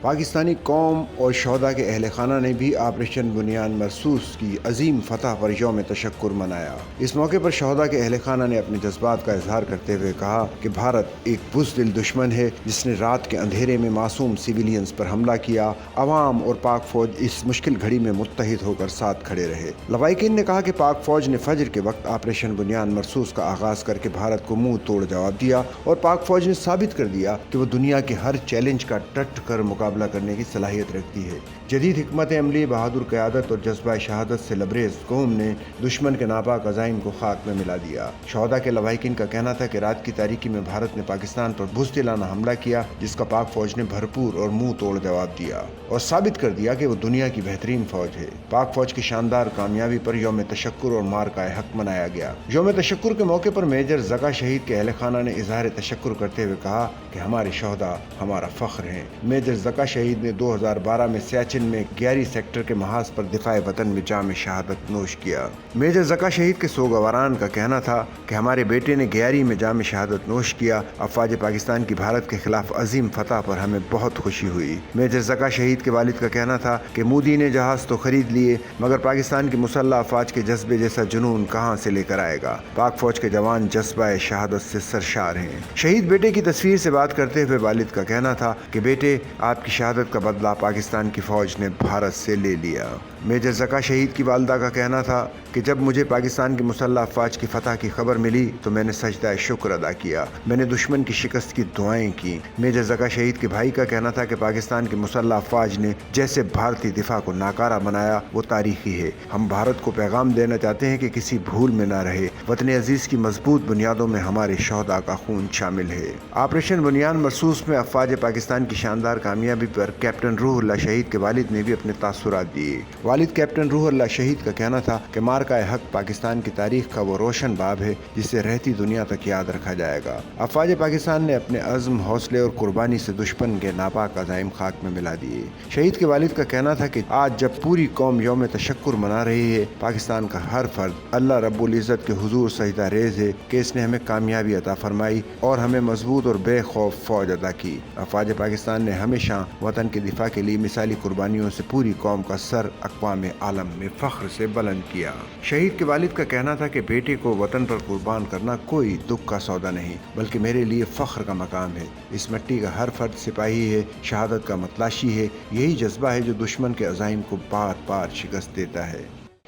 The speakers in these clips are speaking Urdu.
پاکستانی قوم اور شہداء کے اہل خانہ نے بھی آپریشن بنیان مرصوص کی عظیم فتح پر یوم تشکر منایا۔ اس موقع پر شہداء کے اہل خانہ نے اپنے جذبات کا اظہار کرتے ہوئے کہا کہ بھارت ایک بزدل دشمن ہے جس نے رات کے اندھیرے میں معصوم سویلینز پر حملہ کیا۔ عوام اور پاک فوج اس مشکل گھڑی میں متحد ہو کر ساتھ کھڑے رہے۔ لوائکین نے کہا کہ پاک فوج نے فجر کے وقت آپریشن بنیان مرصوص کا آغاز کر کے بھارت کو منہ توڑ جواب دیا اور پاک فوج نے ثابت کر دیا کہ وہ دنیا کے ہر چیلنج کا ڈٹ کر مقابلہ کرنے کی صلاحیت رکھتی ہے۔ جدید حکمت عملی، بہادر قیادت اور جذبہ شہادت سے لبریز قوم نے دشمن کے ناپاک عزائم کو خاک میں ملا دیا۔ شہداء کے لواحقین کا کہنا تھا کہ رات کی تاریکی میں بھارت نے پاکستان پر بزدلانہ حملہ کیا جس کا پاک فوج نے بھرپور اور منہ توڑ جواب دیا اور ثابت کر دیا کہ وہ دنیا کی بہترین فوج ہے۔ پاک فوج کی شاندار کامیابی پر یوم تشکر اور مارکہ حق منایا گیا۔ یوم تشکر کے موقع پر میجر زکا شہید کے اہل خانہ نے اظہار تشکر کرتے ہوئے کہا کہ ہمارے شہداء ہمارا فخر ہیں۔ میجر زکا شہید نے 2012 میں سیاچن میں 11 سیکٹر کے محاذ پر دفاع وطن میں جام شہادت نوش کیا۔ میجر زکا شہید کے سوگواران کا کہنا تھا کہ ہمارے بیٹے نے 11 میں جام شہادت نوش کیا۔ افواج پاکستان کی بھارت کے خلاف عظیم فتح پر ہمیں بہت خوشی ہوئی۔ میجر زکا شہید کے والد کا کہنا تھا کہ مودی نے جہاز تو خرید لیے مگر پاکستان کی مسلح افواج کے جذبے جیسا جنون کہاں سے لے کر آئے گا۔ پاک فوج کے جوان جذبہ شہادت سے سرشار ہیں۔ شہید بیٹے کی تصویر سے بات کرتے ہوئے والد کا کہنا تھا کہ بیٹے آپ کی شہادت کا بدلہ پاکستان کی فوج نے بھارت سے لے لیا۔ میجر زکا شہید کی والدہ کا کہنا تھا کہ جب مجھے پاکستان کی مسلح افواج کی فتح کی خبر ملی تو میں نے سجدہ شکر ادا کیا، میں نے دشمن کی شکست کی دعائیں کی۔ میجر زکا شہید کے بھائی کا کہنا تھا کہ پاکستان کی مسلح افواج نے جیسے بھارتی دفاع کو ناکارہ بنایا وہ تاریخی ہے۔ ہم بھارت کو پیغام دینا چاہتے ہیں کہ کسی بھول میں نہ رہے، وطن عزیز کی مضبوط بنیادوں میں ہمارے شہداء کا خون شامل ہے۔ آپریشن بنیان مرصوص میں افواج پاکستان کی شاندار کامیابی پر کیپٹن روح اللہ شہید کے والد نے بھی اپنے تاثرات دیے۔ والد کیپٹن روح اللہ شہید کا کہنا تھا کہ مارکہ حق پاکستان کی تاریخ کا وہ روشن باب ہے جسے رہتی دنیا تک یاد رکھا جائے گا۔ افواج پاکستان نے اپنے عزم، حوصلے اور قربانی سے دشمن کے ناپاک عزائم خاک میں ملا دیے۔ شہید کے والد کا کہنا تھا کہ آج جب پوری قوم یوم تشکر منا رہی ہے، پاکستان کا ہر فرد اللہ رب العزت کے حضور سجدہ ریز ہے کہ اس نے ہمیں کامیابی عطا فرمائی اور ہمیں مضبوط اور بے خوف فوج عطا کی۔ افواج پاکستان نے ہمیشہ وطن کے دفاع کے لیے مثالی قربانیوں سے پوری قوم کا سر اقوام عالم میں فخر سے بلند کیا۔ شہید کے والد کا کہنا تھا کہ بیٹے کو وطن پر قربان کرنا کوئی دکھ کا سودا نہیں بلکہ میرے لیے فخر کا مقام ہے۔ اس مٹی کا ہر فرد سپاہی ہے، شہادت کا متلاشی ہے۔ یہی جذبہ ہے جو دشمن کے عزائم کو بار بار شکست دیتا ہے۔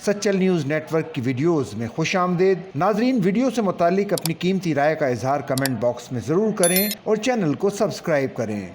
سچل نیوز نیٹ ورک کی ویڈیوز میں خوش آمدید۔ ناظرین، ویڈیو سے متعلق اپنی قیمتی رائے کا اظہار کمنٹ باکس میں ضرور کریں اور چینل کو سبسکرائب کریں۔